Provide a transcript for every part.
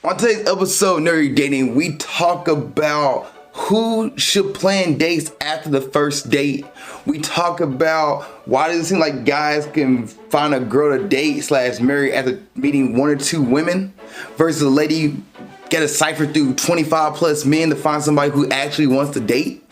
On today's episode of Nerdy Dating, we talk about who should plan dates after the first date. We talk about why does it seem like guys can find a girl to date / marry after meeting one or two women versus a lady get a cipher through 25 plus men to find somebody who actually wants to date.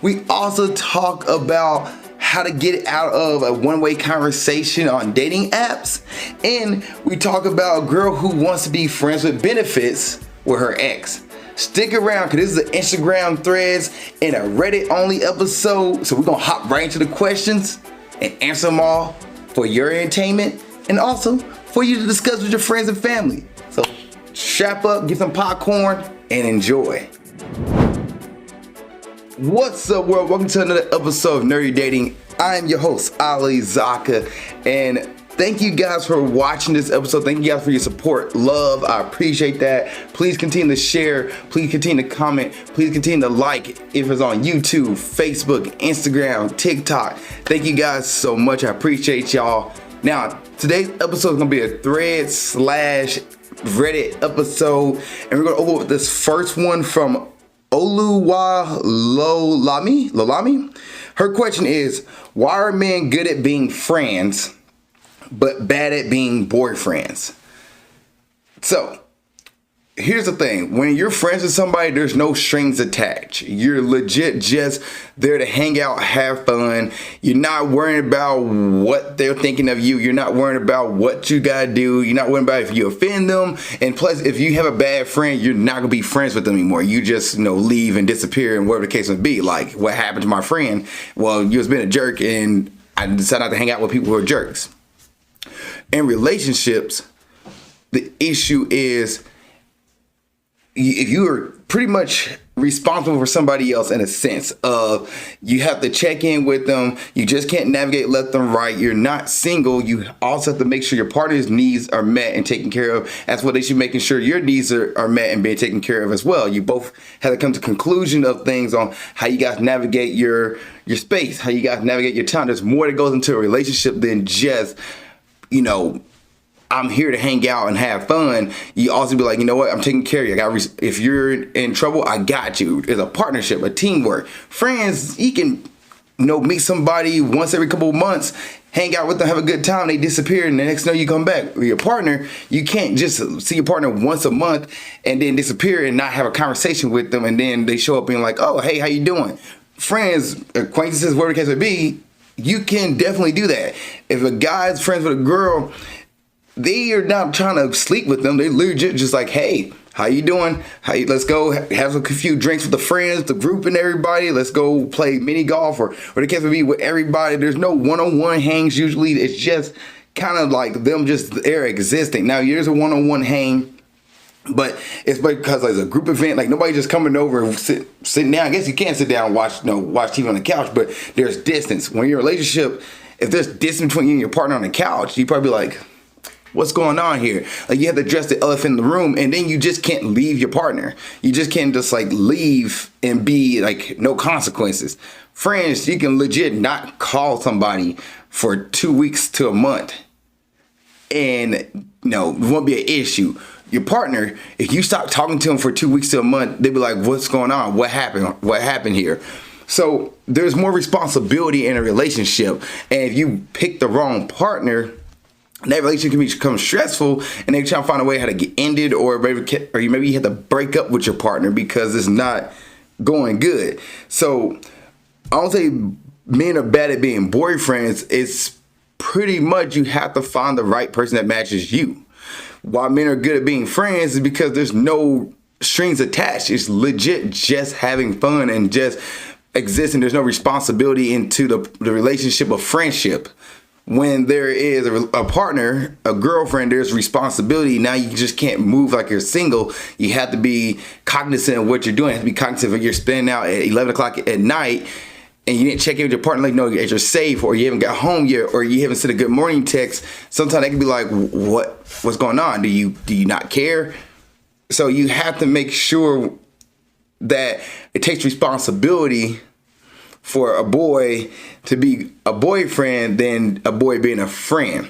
We also talk about how to get out of a one-way conversation on dating apps. And we talk about a girl who wants to be friends with benefits with her ex. Stick around because this is an Instagram threads and a Reddit only episode. So we're gonna hop right into the questions and answer them all for your entertainment and also for you to discuss with your friends and family. So strap up, get some popcorn, and enjoy. What's up, world? Welcome to another episode of Nerdy Dating. I am your host, Zakka, and thank you guys for watching this episode. Thank you guys for your support, love. I appreciate that. Please continue to share. Please continue to comment. Please continue to like if it's on YouTube, Facebook, Instagram, TikTok. Thank you guys so much. I appreciate y'all. Now, today's episode is gonna be a thread / Reddit episode, and we're gonna open with this first one from Lolami. Her question is, why are men good at being friends but bad at being boyfriends? So here's the thing. When you're friends with somebody, there's no strings attached. You're legit just there to hang out, have fun. You're not worrying about what they're thinking of you. You're not worrying about what you gotta do. You're not worrying about if you offend them. And plus, if you have a bad friend, you're not gonna be friends with them anymore. You just, leave and disappear and whatever the case may be. Like what happened to my friend? Well, you was being a jerk and I decided not to hang out with people who are jerks. In relationships, the issue is if you are pretty much responsible for somebody else in a sense of you have to check in with them. You just can't navigate left and right. You're not single. You also have to make sure your partner's needs are met and taken care of. As well, they should making sure your needs are met and being taken care of as well. You both have to come to conclusion of things on how you guys navigate your space, how you guys navigate your time. There's more that goes into a relationship than just, I'm here to hang out and have fun. You also be like, you know what? I'm taking care of you. If you're in trouble, I got you. It's a partnership, a teamwork. Friends, you can, meet somebody once every couple of months, hang out with them, have a good time. They disappear, and the next thing you come back. With your partner, you can't just see your partner once a month and then disappear and not have a conversation with them, and then they show up being like, oh, hey, how you doing? Friends, acquaintances, whatever the case may be, you can definitely do that. If a guy's friends with a girl, they are not trying to sleep with them. They legit just like, hey, how you doing? Let's go have a few drinks with the friends, the group and everybody. Let's go play mini golf or the case may be with everybody. There's no one-on-one hangs usually. It's just kind of like them just there existing. Now, there's a one-on-one hang, but it's because there's a group event. Like nobody just coming over and sitting down. I guess you can't sit down and watch TV on the couch, but there's distance. When you're in a relationship, if there's distance between you and your partner on the couch, you probably be like, what's going on here? Like you have to address the elephant in the room, and then you just can't leave your partner. You just can't just like leave and be like no consequences. Friends, you can legit not call somebody for 2 weeks to a month, and it won't be an issue. Your partner, if you stop talking to them for 2 weeks to a month, they'll be like, what's going on? What happened? What happened here? So there's more responsibility in a relationship, and if you pick the wrong partner, that relationship can become stressful, and they try to find a way how to get ended, or maybe you have to break up with your partner because it's not going good. So I don't say men are bad at being boyfriends. It's pretty much you have to find the right person that matches you. Why men are good at being friends is because there's no strings attached. It's legit just having fun and just existing. There's no responsibility into the relationship of friendship. When there is a partner, a girlfriend, there's responsibility. Now you just can't move like you're single. You have to be cognizant of what you're doing. You have to be cognizant of you're spending out at 11 o'clock at night and you didn't check in with your partner, like, no, you're safe, or you haven't got home yet, or you haven't sent a good morning text. Sometimes they can be like, what's going on? Do you not care? So you have to make sure that it takes responsibility for a boy to be a boyfriend than a boy being a friend.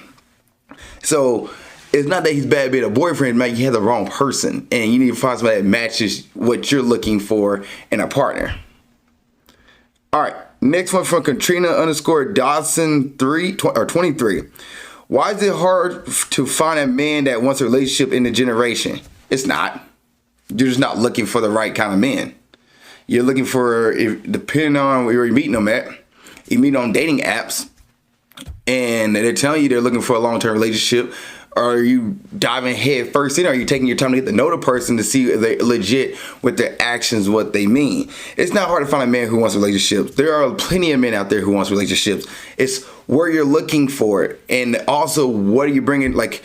So it's not that he's bad being a boyfriend, man. You have the wrong person, and you need to find somebody that matches what you're looking for in a partner. All right, next one from Katrina _ Dawson 23. Why is it hard to find a man that wants a relationship in the generation? It's not. You're just not looking for the right kind of man. You're looking for, depending on where you're meeting them at, you meet on dating apps, and they're telling you they're looking for a long-term relationship. Are you diving head first in? Or are you taking your time to get to know the person to see if they're legit with their actions, what they mean? It's not hard to find a man who wants relationships. There are plenty of men out there who wants relationships. It's where you're looking for it. And also, what are you bringing, like,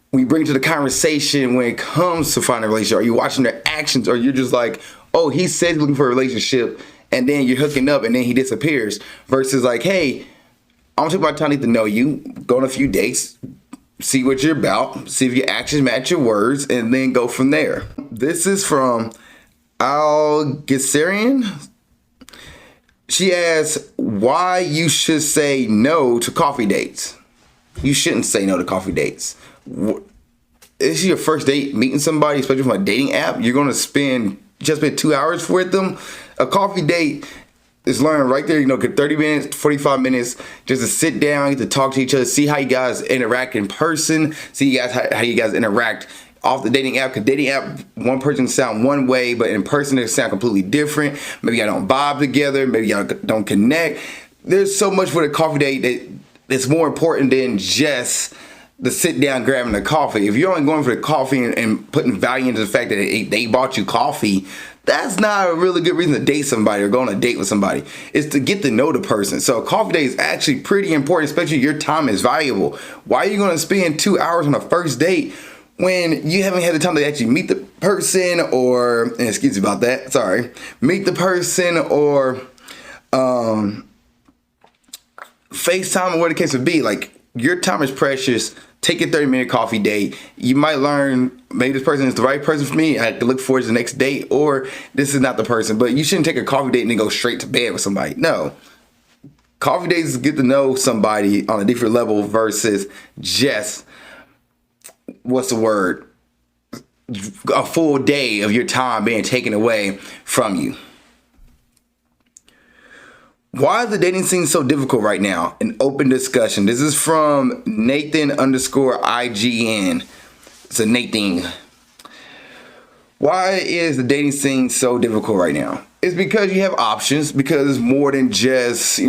when you bring to the conversation when it comes to finding a relationship? Are you watching their actions? Or you're just like, oh, he said he's looking for a relationship, and then you're hooking up and then he disappears. Versus like, hey, I'm gonna take my time to get to know you, go on a few dates, see what you're about, see if your actions match your words, and then go from there. This is from alizakkanerdydating. She asks why you should say no to coffee dates. You shouldn't say no to coffee dates. This is your first date meeting somebody, especially from a dating app. You're gonna spend 2 hours with them. A coffee date is learning right there, get 30 minutes, 45 minutes just to sit down, get to talk to each other, see how you guys interact in person, see how you guys interact off the dating app. Because dating app, one person sound one way, but in person they sound completely different. Maybe y'all don't vibe together, maybe y'all don't connect. There's so much for the coffee date that's more important than just the sit down grabbing the coffee. If you're only going for the coffee and putting value into the fact that they bought you coffee, that's not a really good reason to date somebody or go on a date with somebody. It's to get to know the person. So a coffee date is actually pretty important, especially your time is valuable. Why are you going to spend 2 hours on a first date when you haven't had the time to actually meet the person or, and excuse me about that, sorry, meet the person or FaceTime or what the case would be? Like, your time is precious. Take a 30-minute coffee date. You might learn maybe this person is the right person for me. I have to look forward to the next date, or this is not the person. But you shouldn't take a coffee date and then go straight to bed with somebody. No. Coffee dates is get to know somebody on a different level versus just, a full day of your time being taken away from you. Why is the dating scene so difficult right now? An open discussion. This is from Nathan _IGN. It's a Nathan. Why is the dating scene so difficult right now? It's because you have options, because it's more than just,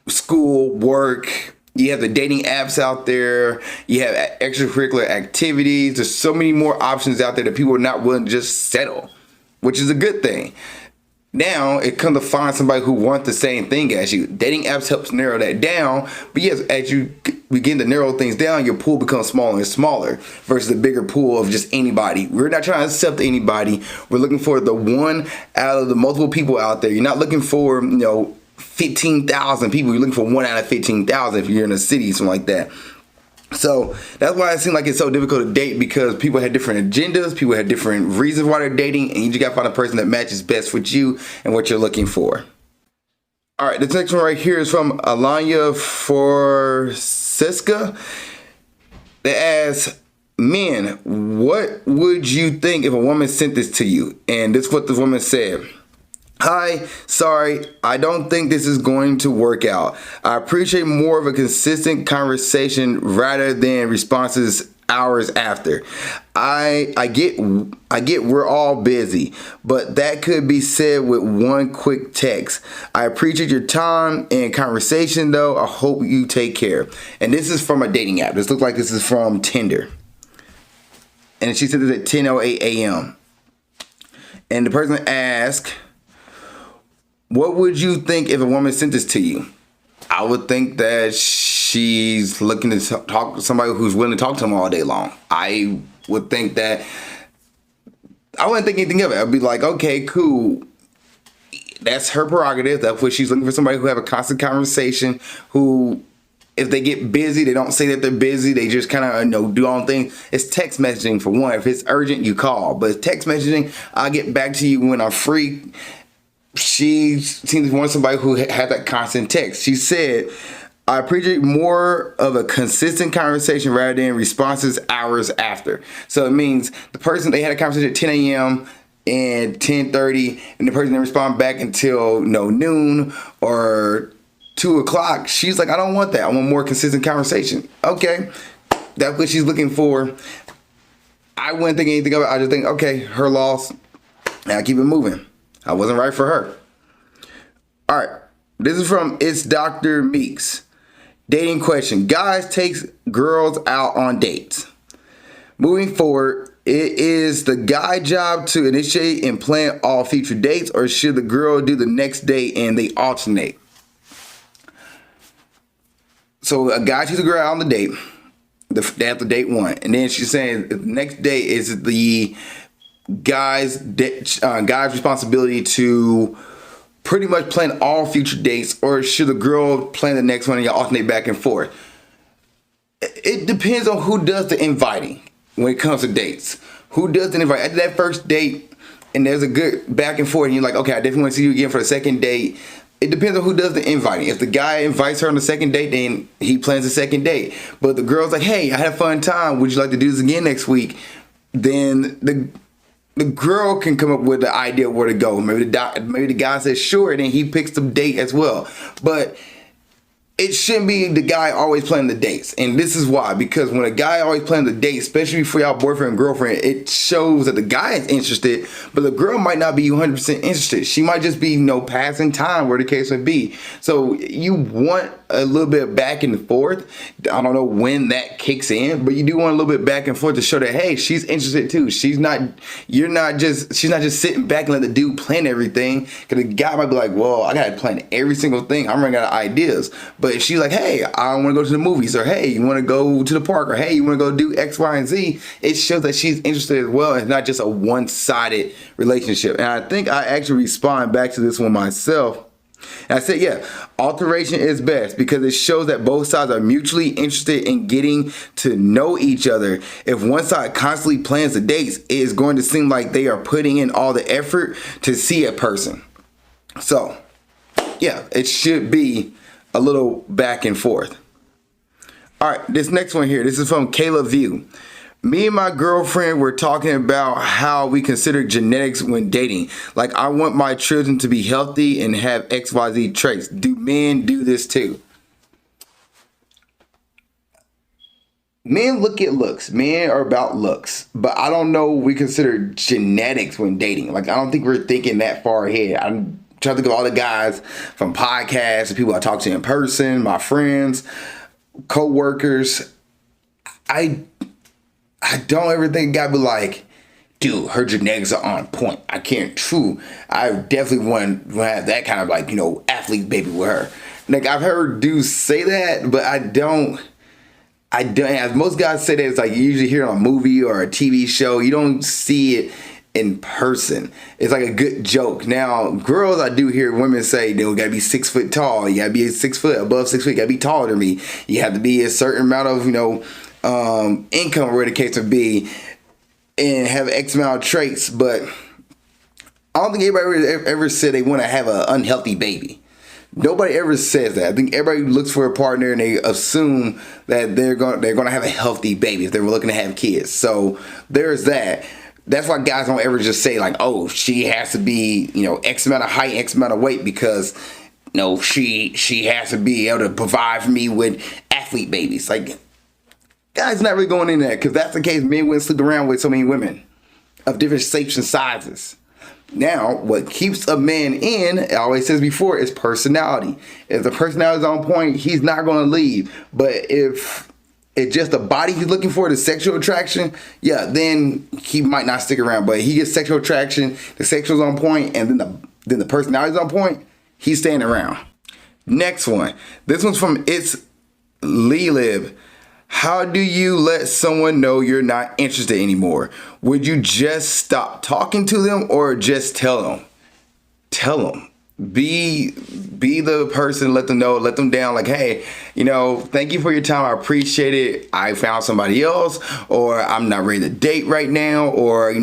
school, work. You have the dating apps out there. You have extracurricular activities. There's so many more options out there that people are not willing to just settle, which is a good thing. Now it comes to find somebody who wants the same thing as you. Dating apps helps narrow that down. But yes, as you begin to narrow things down, your pool becomes smaller and smaller versus a bigger pool of just anybody. We're not trying to accept anybody. We're looking for the one out of the multiple people out there. You're not looking for, 15,000 people. You're looking for 1 out of 15,000 if you're in a city, something like that. So that's why it seems like it's so difficult to date, because people have different agendas, people have different reasons why they're dating, and you just gotta find a person that matches best with you and what you're looking for. All right, this next one right here is from Alanya Forsiska. They ask, men, what would you think if a woman sent this to you? And this is what the woman said. Hi, sorry, I don't think this is going to work out. I appreciate more of a consistent conversation rather than responses hours after. I get we're all busy, but that could be said with one quick text. I appreciate your time and conversation though. I hope you take care. And this is from a dating app. This looks like this is from Tinder. And she said this at 10:08 a.m. And the person asked, what would you think if a woman sent this to you? I would think that she's looking to talk to somebody who's willing to talk to them all day long. I would think that, I wouldn't think anything of it. I'd be like, okay, cool. That's her prerogative. That's what she's looking for, somebody who have a constant conversation, who, if they get busy, they don't say that they're busy. They just kind of do their own thing. It's text messaging for one. If it's urgent, you call. But text messaging, I'll get back to you when I'm free. She seems to want somebody who had that constant text. She said, I appreciate more of a consistent conversation rather than responses hours after. So it means the person, they had a conversation at 10 a.m. and 10:30, and the person didn't respond back until noon or 2 o'clock. She's like, I don't want that. I want more consistent conversation. Okay, that's what she's looking for. I wouldn't think anything of it. I just think, okay, her loss. And I keep it moving. I wasn't right for her. All right, this is from It's Dr. Meeks. Dating question. Guys takes girls out on dates. Moving forward, it is the guy job to initiate and plan all future dates, or should the girl do the next date and they alternate? So a guy takes a girl out on the date. They have to date one. And then she's saying the next date is the guy's responsibility to pretty much plan all future dates, or should the girl plan the next one and you alternate back and forth? It depends on who does the inviting when it comes to dates. Who does the invite? After that first date and there's a good back and forth and you're like, okay, I definitely want to see you again for the second date. It depends on who does the inviting. If the guy invites her on the second date, then he plans the second date. But the girl's like, hey, I had a fun time. Would you like to do this again next week? Then the girl can come up with the idea of where to go. Maybe the guy says sure, and then he picks the date as well. But it shouldn't be the guy always planning the dates. And this is why. Because when a guy always planning the dates, especially for y'all boyfriend and girlfriend, it shows that the guy is interested, but the girl might not be 100% interested. She might just be, passing time, where the case may be. So you want a little bit of back and forth. I don't know when that kicks in, but you do want a little bit back and forth to show that, hey, she's interested too. She's not just sitting back and let the dude plan everything. Because the guy might be like, well, I got to plan every single thing. I'm running out of ideas. But if she's like, hey, I want to go to the movies, or hey, you want to go to the park, or hey, you want to go do X, Y, and Z, it shows that she's interested as well. It's not just a one-sided relationship. And I think I actually respond back to this one myself. And I said, yeah, alteration is best because it shows that both sides are mutually interested in getting to know each other. If one side constantly plans the dates, it is going to seem like they are putting in all the effort to see a person. So, yeah, it should be a little back and forth. All right, this next one here, this is from Kayla View. Me and my girlfriend were talking about how we consider genetics when dating. Like, I want my children to be healthy and have XYZ traits. Do men do this too? Men look at looks. Men are about looks. But I don't know we consider genetics when dating. Like, I don't think we're thinking that far ahead. I'm trying to think of all the guys from podcasts and people I talk to in person, my friends, co-workers. I don't ever think God be like, dude, her genetics are on point. I can't true. I definitely want to have that kind of athlete baby with her. Like, I've heard dudes say that, but I don't, as most guys say that, it's like you usually hear it on a movie or a TV show. You don't see it in person. It's like a good joke. Now, girls, I do hear women say, you gotta be 6 foot tall. You gotta be 6 foot, above 6 foot. You gotta be taller than me. You have to be a certain amount of, income, where the case would be, and have X amount of traits. But I don't think anybody ever said they want to have an unhealthy baby. Nobody ever says that. I think everybody looks for a partner and they assume that they're going to have a healthy baby if they're looking to have kids. So there's that. That's why guys don't ever just say like, oh, she has to be, X amount of height, X amount of weight, because she has to be able to provide for me with athlete babies. Like, guys not really going in there, because that's the case. Men wouldn't sleep around with so many women of different shapes and sizes. Now, what keeps a man in, I always says before, is personality. If the personality is on point, he's not going to leave. But if it's just the body he's looking for, the sexual attraction, yeah, then he might not stick around. But he gets sexual attraction, the sexual's on point, and then the personality's on point, he's staying around. Next one. This one's from It's Lelib. How do you let someone know you're not interested anymore? Would you just stop talking to them or just tell them? Tell them. Be the person, let them know, let them down like, hey, Thank you for your time. I appreciate it. I found somebody else, or I'm not ready to date right now, or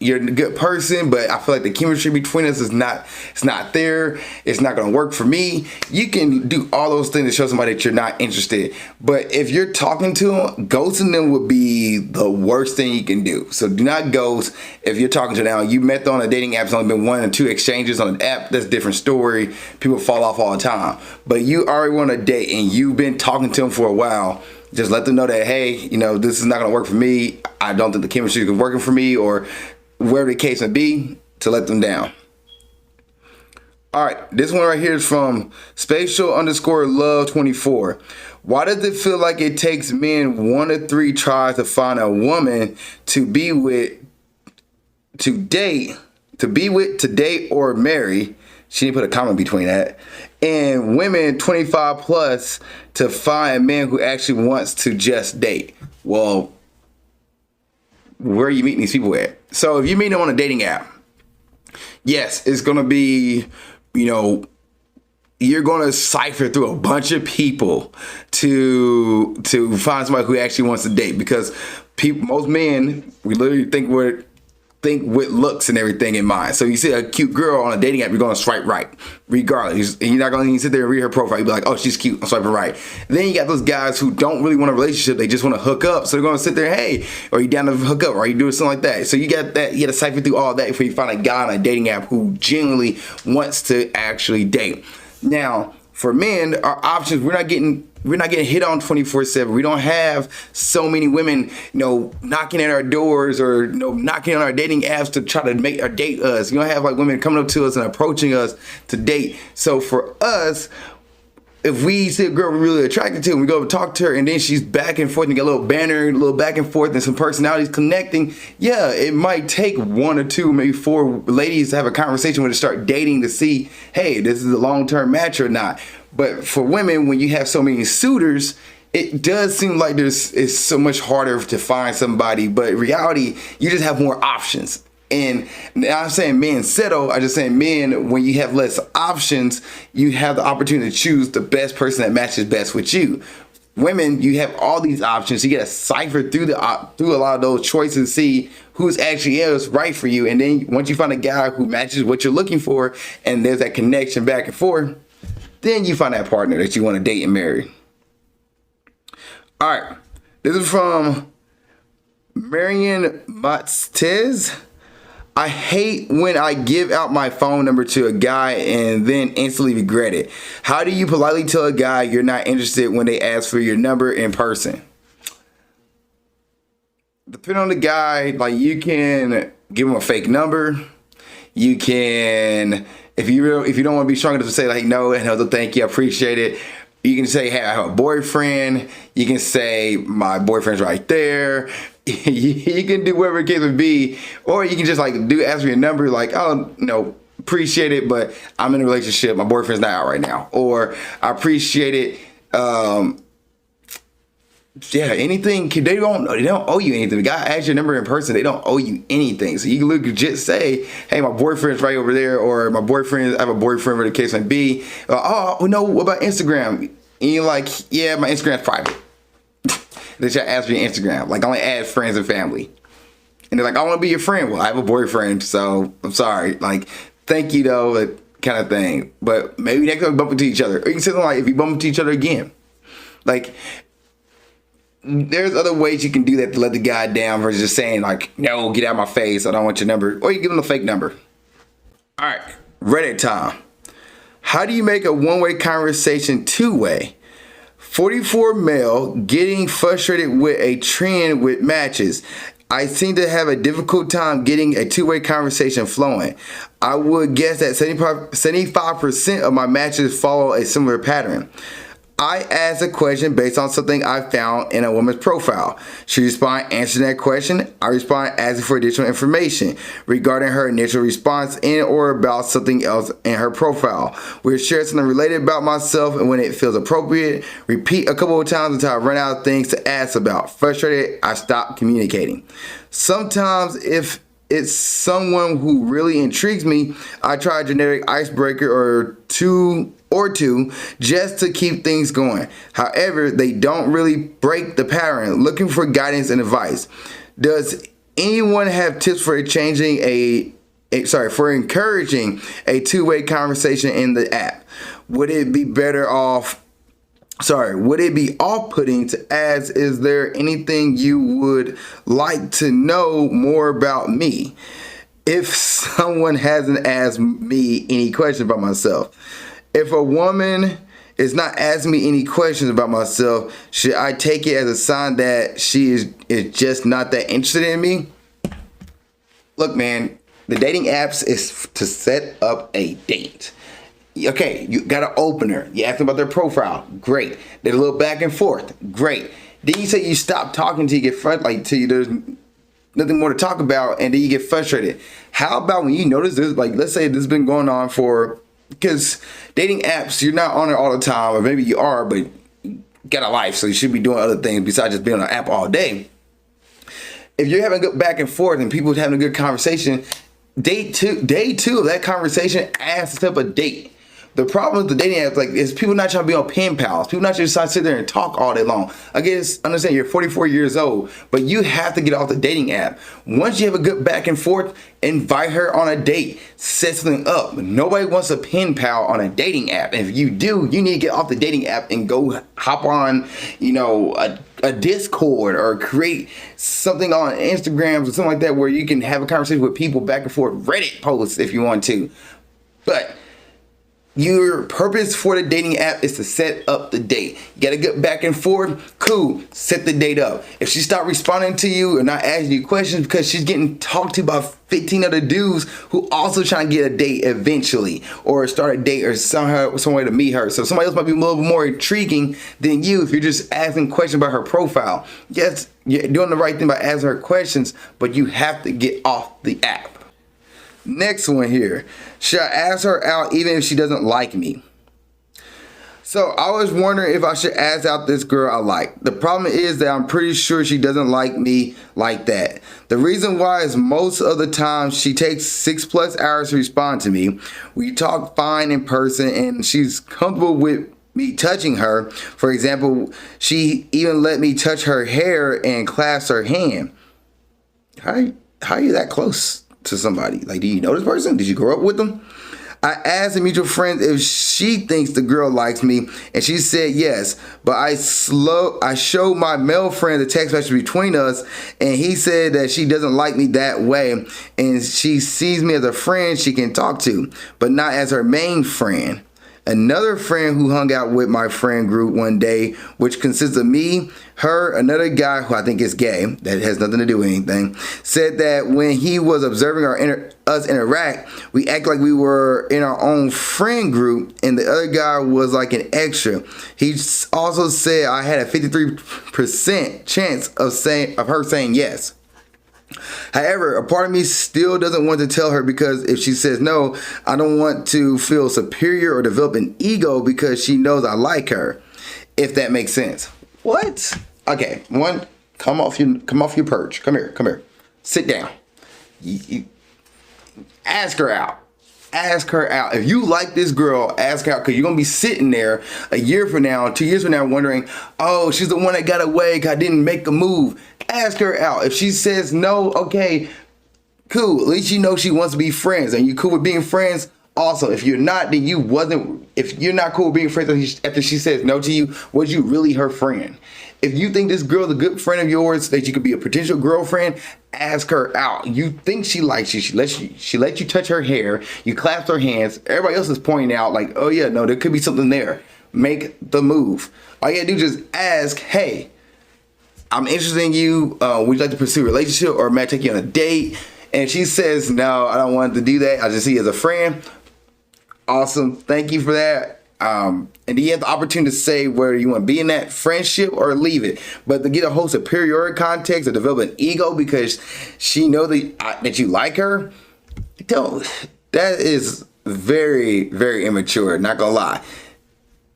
you're a good person, but I feel like the chemistry between us is not. It's not there. It's not gonna work for me. You can do all those things to show somebody that you're not interested. But if you're talking to them, ghosting them would be the worst thing you can do. So do not ghost. If you're talking to them, you met them on a dating app. It's only been 1 or 2 exchanges on an app. That's a different story. People fall off all the time. But you already want to date and you've been talking to them for a while. Just let them know that, hey, this is not gonna work for me. I don't think the chemistry is working for me, or wherever the case may be, to let them down. All right, this one right here is from spatial_love24. Why does it feel like it takes men 1 to 3 tries to find a woman to be with, to date, or marry? She didn't put a comma between that. And women 25 plus to find a man who actually wants to just date. Well, where are you meeting these people at? So if you meet them on a dating app, yes, it's going to be, you're going to cipher through a bunch of people to find somebody who actually wants to date, because most men, we literally think with looks and everything in mind. So you see a cute girl on a dating app, you're going to swipe right, regardless. And you're not going to even sit there and read her profile. You'll be like, oh, she's cute, I'm swiping right. Then you got those guys who don't really want a relationship. They just want to hook up. So they're going to sit there, hey, are you down to hook up? Or are you doing something like that? So you got to cipher through all that before you find a guy on a dating app who genuinely wants to actually date. Now, for men, our options, we're not getting hit on 24/7. We don't have so many women, knocking at our doors or knocking on our dating apps to try to make or date us. You don't have like women coming up to us and approaching us to date. So for us, if we see a girl we're really attracted to and we go talk to her and then she's back and forth and get a little banner, a little back and forth and some personalities connecting, yeah, it might take 1 or 2, maybe 4 ladies to have a conversation with her, start dating to see, hey, this is a long-term match or not. But for women, when you have so many suitors, it does seem like it's so much harder to find somebody. But in reality, you just have more options. And I'm not saying men settle. I'm just saying men, when you have less options, you have the opportunity to choose the best person that matches best with you. Women, you have all these options. You get to cipher through a lot of those choices, see who's actually is right for you. And then once you find a guy who matches what you're looking for, and there's that connection back and forth, then you find that partner that you want to date and marry. All right, this is from Marian Matztez. I hate when I give out my phone number to a guy and then instantly regret it. How do you politely tell a guy you're not interested when they ask for your number in person? Depending on the guy, like you can give him a fake number. You can, if you don't want to be strong enough to say like no and he'll thank you, I appreciate it. You can say, hey, I have a boyfriend. You can say my boyfriend's right there. You can do whatever the case would be, or you can just like ask me a number, like, oh, appreciate it, but I'm in a relationship. My boyfriend's not out right now, or I appreciate it. Yeah, anything. They don't owe you anything. The guy asks your number in person, they don't owe you anything. So you can legit say, hey, my boyfriend's right over there, or I have a boyfriend, whatever the case may be. Oh no, what about Instagram? And you're like, yeah, my Instagram's private. They should ask for your Instagram. Like, I only add friends and family. And they're like, I want to be your friend. Well, I have a boyfriend, so I'm sorry. Like, thank you, though, that kind of thing. But maybe next time we bump into each other. Or you can say something like, if you bump into each other again. Like, there's other ways you can do that to let the guy down versus just saying, like, no, get out of my face. I don't want your number. Or you give him a fake number. All right, Reddit time. How do you make a one-way conversation two-way? 44 male getting frustrated with a trend with matches. I seem to have a difficult time getting a two-way conversation flowing. I would guess that 75% of my matches follow a similar pattern. I ask a question based on something I found in a woman's profile. She responds answering that question. I respond asking for additional information regarding her initial response in or about something else in her profile. We share something related about myself, and when it feels appropriate, repeat a couple of times until I run out of things to ask about. Frustrated, I stop communicating. Sometimes if it's someone who really intrigues me, I try a generic icebreaker or two just to keep things going. However, they don't really break the pattern. Looking for guidance and advice. Does anyone have tips for for encouraging a two-way conversation in the app? Would it be off-putting to ask, is there anything you would like to know more about me? If someone hasn't asked me any questions about myself. If a woman is not asking me any questions about myself, should I take it as a sign that she is just not that interested in me? Look, man, the dating apps is to set up a date. Okay, you got an opener. You ask them about their profile. Great. There's a little back and forth. Great. Then you say you stop talking till you get frustrated, till there's nothing more to talk about, and then you get frustrated. How about when you notice this, like, let's say this has been going on because dating apps, you're not on it all the time, or maybe you are, but you got a life, so you should be doing other things besides just being on an app all day. If you're having a good back and forth and people having a good conversation, day two of that conversation, ask to set up a date. The problem with the dating apps, like, is people not trying to be on pen pals. People not just trying to sit there and talk all day long. I guess, understand you're 44 years old, but you have to get off the dating app. Once you have a good back and forth, invite her on a date. Set something up. Nobody wants a pen pal on a dating app. And if you do, you need to get off the dating app and go hop on, a Discord or create something on Instagrams or something like that where you can have a conversation with people back and forth. Reddit posts if you want to. But your purpose for the dating app is to set up the date. You gotta get back and forth. Cool. Set the date up. If she start responding to you or not asking you questions because she's getting talked to by 15 other dudes who also trying to get a date eventually, or start a date or some way to meet her. So somebody else might be a little more intriguing than you if you're just asking questions about her profile. Yes, you're doing the right thing by asking her questions, but you have to get off the app. Next one here. Should I ask her out even if she doesn't like me? So I was wondering if I should ask out this girl I like. The problem is that I'm pretty sure she doesn't like me like that. The reason why is most of the time she takes 6+ hours to respond to me. We talk fine in person and she's comfortable with me touching her. For example, she even let me touch her hair and clasp her hand. How are you that close to somebody? Like, do you know this person? Did you grow up with them? I asked a mutual friend if she thinks the girl likes me, and she said yes. But I showed my male friend the text message between us, and he said that she doesn't like me that way, and she sees me as a friend she can talk to, but not as her main friend. Another friend who hung out with my friend group one day, which consists of me, her, another guy who I think is gay, that has nothing to do with anything, said that when he was observing us interact, we act like we were in our own friend group and the other guy was like an extra. He also said I had a 53% chance of her saying yes. However, a part of me still doesn't want to tell her because if she says no, I don't want to feel superior or develop an ego because she knows I like her. If that makes sense. What? Okay, one, come off your perch. Come here. Sit down. Ask her out. Ask her out. If you like this girl, ask her out, because you're going to be sitting there a year from now, 2 years from now, wondering, oh, she's the one that got away because I didn't make a move. Ask her out. If she says no, okay, cool. At least you know she wants to be friends, and you cool with being friends. Also, if you're not, then if you're not cool with being friends after she says no to you, was you really her friend? If you think this girl's a good friend of yours, that you could be a potential girlfriend, ask her out. You think she likes you. She lets you touch her hair. You clasp her hands. Everybody else is pointing out like, oh yeah, no, there could be something there. Make the move. All you gotta do is just ask, hey, I'm interested in you. Would you like to pursue a relationship, or may I take you on a date? And she says, no, I don't want to do that. I just see you as a friend. Awesome. Thank you for that. And you have the opportunity to say whether you want to be in that friendship or leave it. But to get a whole superiority context or develop an ego because she knows that you like her, that is very, very immature, not gonna lie.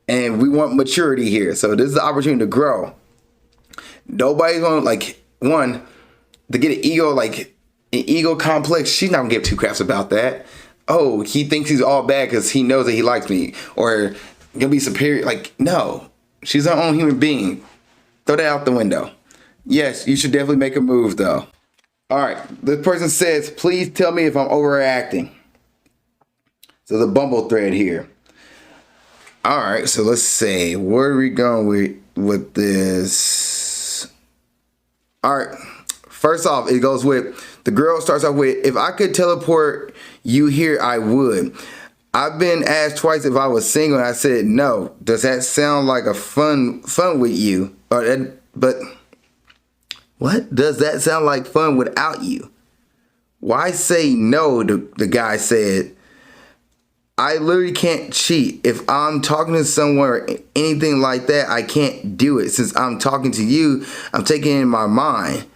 And we want maturity here. So this is the opportunity to grow. Nobody's gonna, to get an ego, an ego complex, she's not gonna give two craps about that. Oh, he thinks he's all bad because he knows that he likes me, or gonna be superior. Like, no, she's her own human being. Throw that out the window. Yes, you should definitely make a move though. All right, this person says, please tell me if I'm overreacting. So the Bumble thread here. All right, so let's see. Where are we going with this? All right, first off, it goes with, the girl starts off with, if I could teleport you here, I would. I've been asked twice if I was single, and I said no. Does that sound like a fun with you? But what? Does that sound like fun without you? Why say no? The guy said. I literally can't cheat. If I'm talking to someone or anything like that, I can't do it. Since I'm talking to you, I'm taking it in my mind.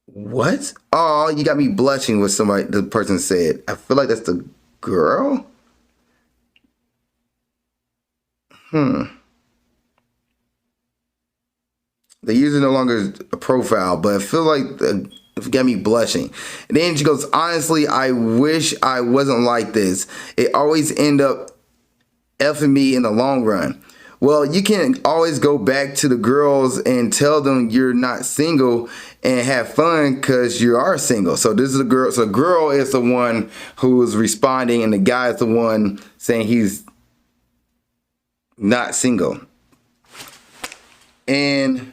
What? Oh, you got me blushing with somebody, the person said. I feel like that's the girl? The user no longer is a profile, but I feel like it got me blushing. And then she goes, honestly, I wish I wasn't like this. It always end up effing me in the long run. Well, you can always go back to the girls and tell them you're not single and have fun because you are single. So this is a girl. So the girl is the one who is responding, and the guy is the one saying he's not single. And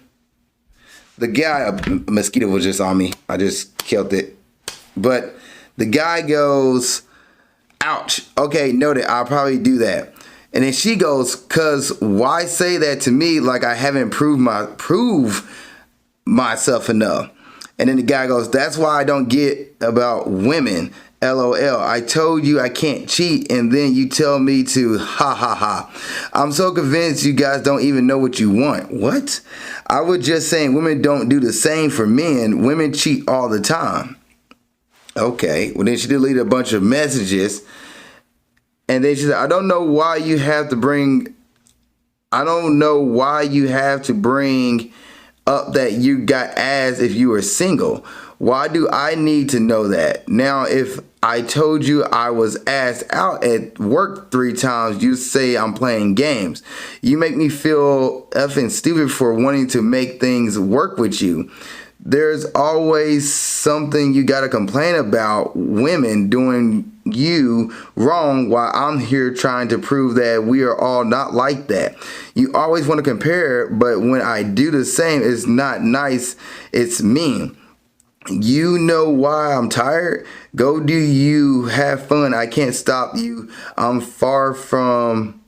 the guy, a mosquito was just on me. I just killed it. But the guy goes, ouch. Okay, noted. I'll probably do that. And then she goes, cause why say that to me like I haven't proved myself enough? And then the guy goes, that's why I don't get about women. LOL. I told you I can't cheat, and then you tell me to ha ha ha. I'm so convinced you guys don't even know what you want. What? I was just saying women don't do the same for men. Women cheat all the time. Okay. Well, then she deleted a bunch of messages. And then she said, I don't know why you have to bring up that you got ass if you were single. Why do I need to know that? Now, if I told you I was asked out at work 3 times, you say I'm playing games. You make me feel effing stupid for wanting to make things work with you. There's always something you gotta complain about women doing you wrong while I'm here trying to prove that we are all not like that. You always want to compare, but when I do the same, it's not nice, it's mean. You know why I'm tired? Go do you, have fun. I can't stop you. I'm far from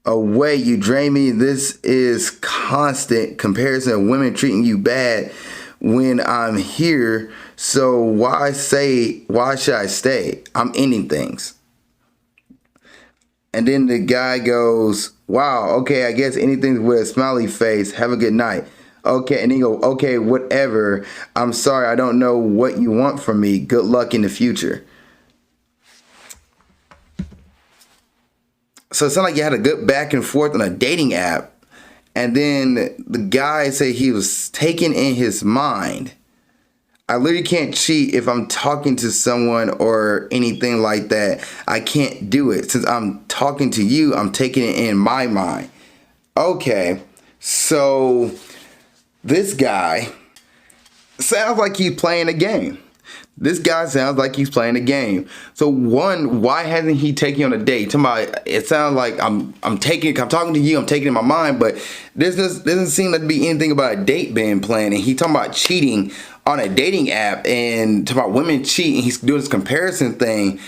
away. You drain me. This is constant comparison of women treating you bad when I'm here. So why should I stay? I'm ending things. And then the guy goes, wow, okay, I guess anything with a smiley face. Have a good night. Okay, and then you go, okay, whatever. I'm sorry, I don't know what you want from me. Good luck in the future. So it sounded like you had a good back and forth on a dating app. And then the guy said he was taken in his mind. I literally can't cheat if I'm talking to someone or anything like that. I can't do it. Since I'm talking to you, I'm taking it in my mind. Okay, so this guy sounds like he's playing a game. This guy sounds like he's playing a game. So one, why hasn't he taken you on a date? It sounds like I'm talking to you, I'm taking it in my mind, but this doesn't seem like to be anything about a date being planned. And he talking about cheating on a dating app and talking about women cheating. He's doing this comparison thing.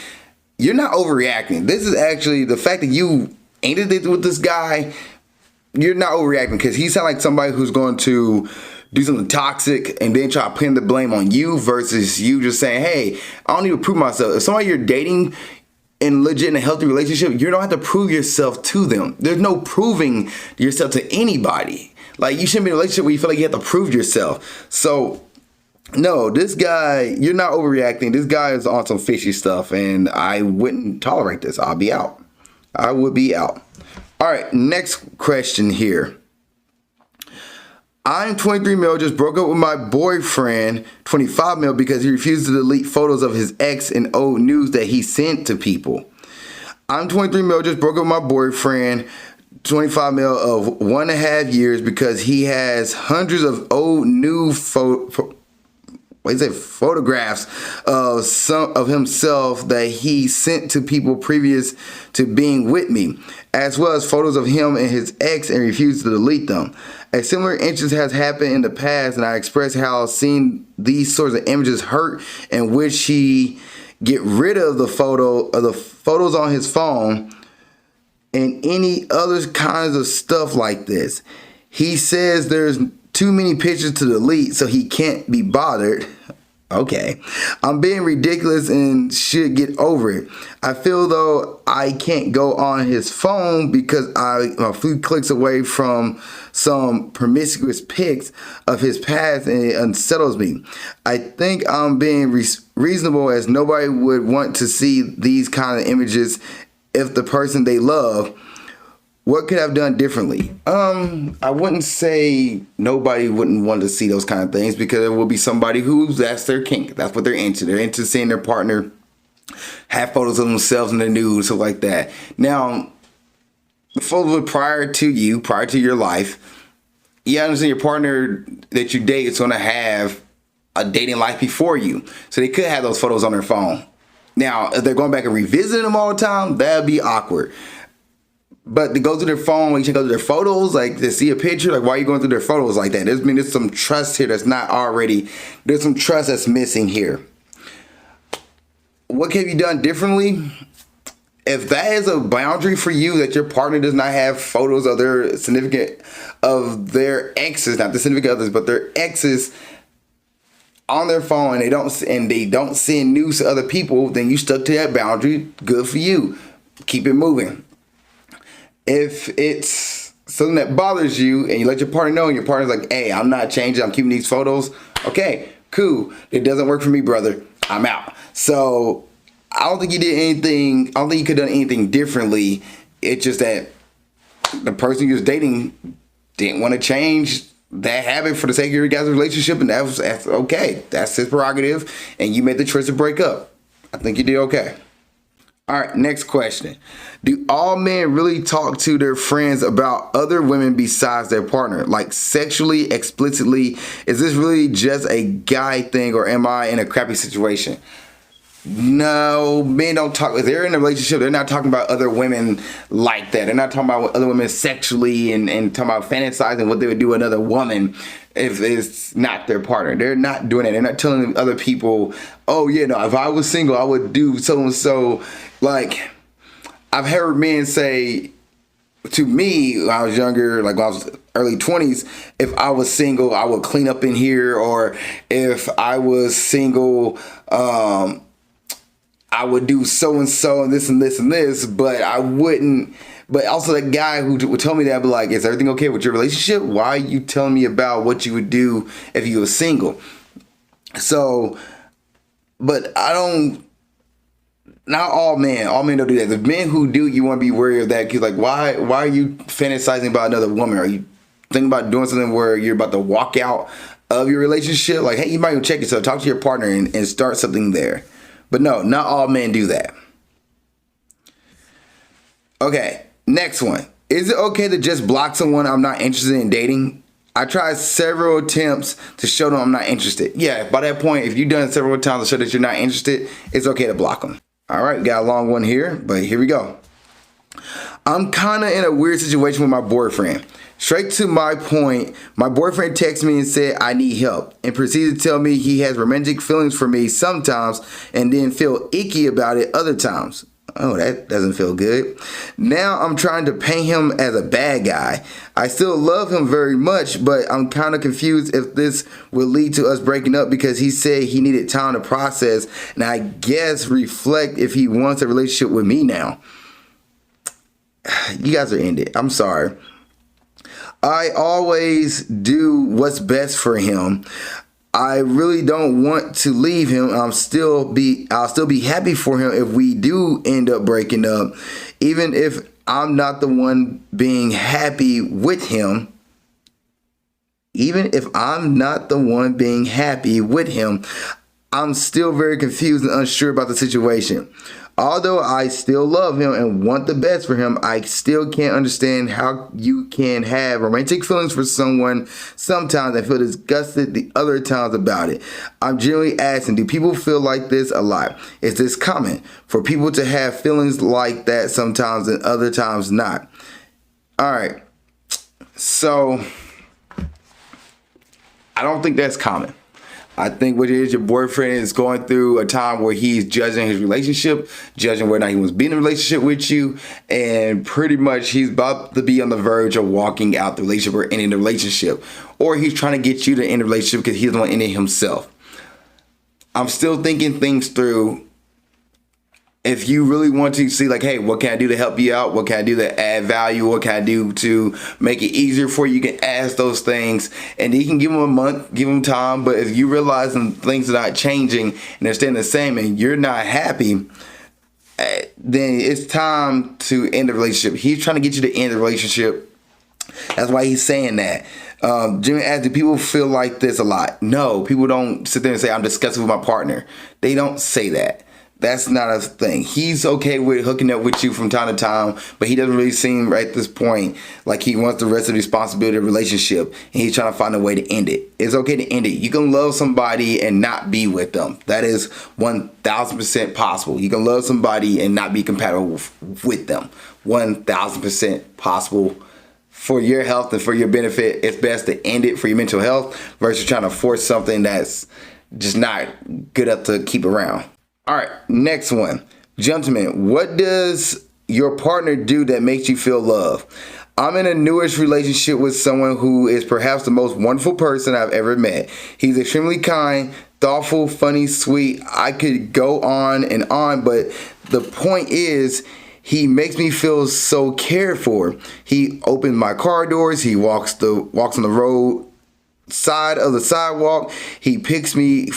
You're not overreacting. This is actually the fact that you ended it with this guy. You're not overreacting because he sounds like somebody who's going to do something toxic and then try to pin the blame on you versus you just saying, hey, I don't need to prove myself. If somebody you're dating in legit in a healthy relationship, you don't have to prove yourself to them. There's no proving yourself to anybody. Like, you shouldn't be in a relationship where you feel like you have to prove yourself. So no, this guy, you're not overreacting. This guy is on some fishy stuff, and I wouldn't tolerate this. I'll be out. I would be out. All right, next question here. I'm 23 male, just broke up with my boyfriend, 25 male, because he refused to delete photos of his ex and old news that he sent to people. I'm 23 male, just broke up with my boyfriend, 25 male, of 1.5 years because he has hundreds of old new photographs of some of himself that he sent to people previous to being with me, as well as photos of him and his ex, and refused to delete them. A similar instance has happened in the past, and I expressed how seeing these sorts of images hurt, and wish he get rid of the photos on his phone and any other kinds of stuff like this. He says there's too many pictures to delete, so he can't be bothered. Okay, I'm being ridiculous and should get over it. I feel though I can't go on his phone because I'm a few clicks away from some promiscuous pics of his past, and it unsettles me. I think I'm being reasonable, as nobody would want to see these kind of images if the person they love. What could I have done differently? I wouldn't say nobody wouldn't want to see those kind of things, because there will be somebody that's their kink. That's what they're into. They're into seeing their partner have photos of themselves in the nude, stuff like that. Now, the photos prior to your life, you understand your partner that you date is going to have a dating life before you. So they could have those photos on their phone. Now, if they're going back and revisiting them all the time, that'd be awkward. But to go through their phone, you should go through their photos, like to see a picture, like why are you going through their photos like that? There's some trust here that's not already, there's some trust that's missing here. What can be done differently? If that is a boundary for you, that your partner does not have photos of their exes, not the significant others, but their exes on their phone, and they don't send news to other people, then you stuck to that boundary. Good for you. Keep it moving. If it's something that bothers you and you let your partner know, and your partner's like, hey, I'm not changing, I'm keeping these photos. Okay, cool. It doesn't work for me, brother. I'm out. So I don't think you did anything. I don't think you could have done anything differently. It's just that the person you was dating didn't want to change that habit for the sake of your guys' relationship, and that's okay. That's his prerogative, and you made the choice to break up. I think you did okay. All right, next question. Do all men really talk to their friends about other women besides their partner? Like sexually, explicitly? Is this really just a guy thing, or am I in a crappy situation? No, men don't talk. If they're in a relationship, they're not talking about other women like that. They're not talking about other women sexually and talking about fantasizing what they would do with another woman if it's not their partner. They're not doing it. They're not telling other people, oh, yeah, no, if I was single, I would do so and so. Like, I've heard men say to me when I was younger, like when I was early 20s, if I was single, I would clean up in here. Or if I was single, I would do so and so and this and this and this, but I wouldn't. But also that guy who would tell me that, I'd be like, is everything okay with your relationship? Why are you telling me about what you would do if you were single? So, but I don't. Not all men don't do that. The men who do, you want to be wary of that. Because like, why are you fantasizing about another woman? Are you thinking about doing something where you're about to walk out of your relationship? Like, hey, you might go check yourself, talk to your partner, and start something there. But no, not all men do that. Okay, next one. Is it okay to just block someone I'm not interested in dating? I tried several attempts to show them I'm not interested. Yeah, by that point, if you've done it several times to show that you're not interested, it's okay to block them. All right, got a long one here, but here we go. I'm kind of in a weird situation with my boyfriend. Straight to my point, my boyfriend texted me and said I need help, and proceeded to tell me he has romantic feelings for me sometimes and then feel icky about it other times. Oh, that doesn't feel good. Now I'm trying to paint him as a bad guy. I still love him very much, but I'm kind of confused if this will lead to us breaking up, because he said he needed time to process, and I guess reflect if he wants a relationship with me now. You guys are ended. I'm sorry. I always do what's best for him. I really don't want to leave him. I'll still be happy for him if we do end up breaking up, even if I'm not the one being happy with him. Even if I'm not the one being happy with him, I'm still very confused and unsure about the situation. Although I still love him and want the best for him, I still can't understand how you can have romantic feelings for someone sometimes and feel disgusted the other times about it. I'm generally asking, do people feel like this a lot? Is this common for people to have feelings like that sometimes and other times not? All right. So I don't think that's common. I think what it is, your boyfriend is going through a time where he's judging his relationship, judging whether or not he wants to be in a relationship with you, and pretty much he's about to be on the verge of walking out the relationship or ending the relationship. Or he's trying to get you to end the relationship because he doesn't want to end it himself. I'm still thinking things through. If you really want to see like, hey, what can I do to help you out? What can I do to add value? What can I do to make it easier for you? You can ask those things, and you can give them a month, give them time. But if you realize things are not changing and they're staying the same and you're not happy, then it's time to end the relationship. He's trying to get you to end the relationship. That's why he's saying that. Jimmy asked, do people feel like this a lot? No, people don't sit there and say, I'm disgusted with my partner. They don't say that. That's not a thing. He's okay with hooking up with you from time to time, but he doesn't really seem right at this point like he wants the rest of the responsibility of the relationship, and he's trying to find a way to end it. It's okay to end it. You can love somebody and not be with them. That is 1,000% possible. You can love somebody and not be compatible with them. 1,000% possible. For your health and for your benefit, it's best to end it for your mental health versus trying to force something that's just not good enough to keep around. All right, next one. Gentlemen, what does your partner do that makes you feel love? I'm in a newish relationship with someone who is perhaps the most wonderful person I've ever met. He's extremely kind, thoughtful, funny, sweet. I could go on and on, but the point is, he makes me feel so cared for. He opens my car doors. He walks on the road side of the sidewalk. He picks me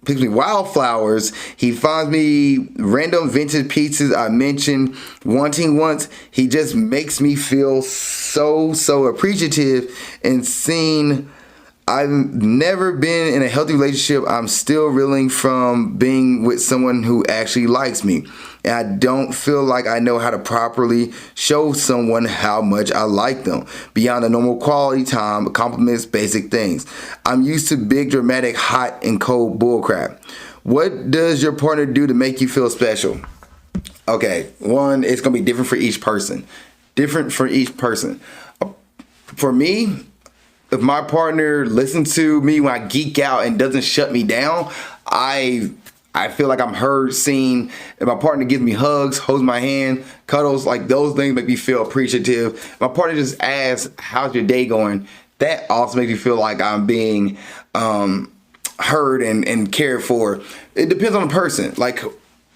wildflowers. He finds me random vintage pieces I mentioned wanting once. He just makes me feel so appreciative and seen. I've never been in a healthy relationship. I'm still reeling from being with someone who actually likes me. And I don't feel like I know how to properly show someone how much I like them. Beyond the normal quality time, compliments, basic things. I'm used to big, dramatic, hot, and cold bullcrap. What does your partner do to make you feel special? Okay, one, it's going to be different for each person. Different for each person. For me, if my partner listens to me when I geek out and doesn't shut me down, I feel like I'm heard, seen. If my partner gives me hugs, holds my hand, cuddles, like those things make me feel appreciative. If my partner just asks, how's your day going? That also makes me feel like I'm being heard and cared for. It depends on the person. Like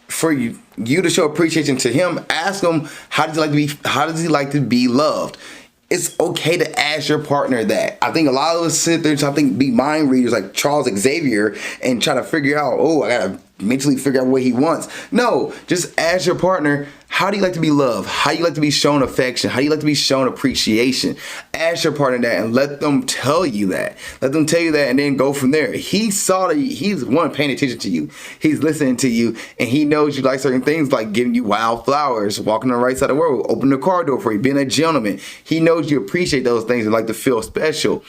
for you to show appreciation to him, ask him, how does he like to be loved? It's okay to ask your partner that. I think a lot of us sit there and try to be mind readers like Charles Xavier and try to figure out, I gotta mentally figure out what he wants. No, just ask your partner, how do you like to be loved? How do you like to be shown affection? How do you like to be shown appreciation? Ask your partner that and let them tell you that. Let them tell you that and then go from there. He saw that he's one paying attention to you. He's listening to you and he knows you like certain things like giving you wild flowers, walking on the right side of the road, opening the car door for you, being a gentleman. He knows you appreciate those things and like to feel special.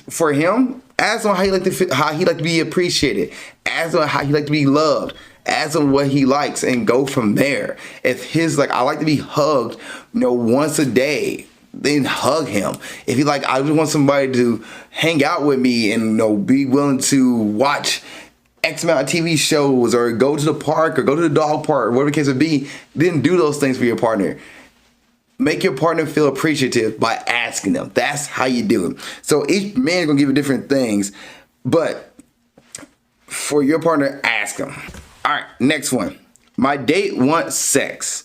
For him, ask him how he like to be appreciated. Ask him how he like to be loved. Ask him what he likes and go from there. If his I like to be hugged, once a day, then hug him. If he I just want somebody to hang out with me and be willing to watch X amount of TV shows or go to the park or go to the dog park or whatever the case would be, then do those things for your partner. Make your partner feel appreciative by asking them. That's how you do it. So each man is going to give you different things, but for your partner, ask them. All right, next one. My date wants sex.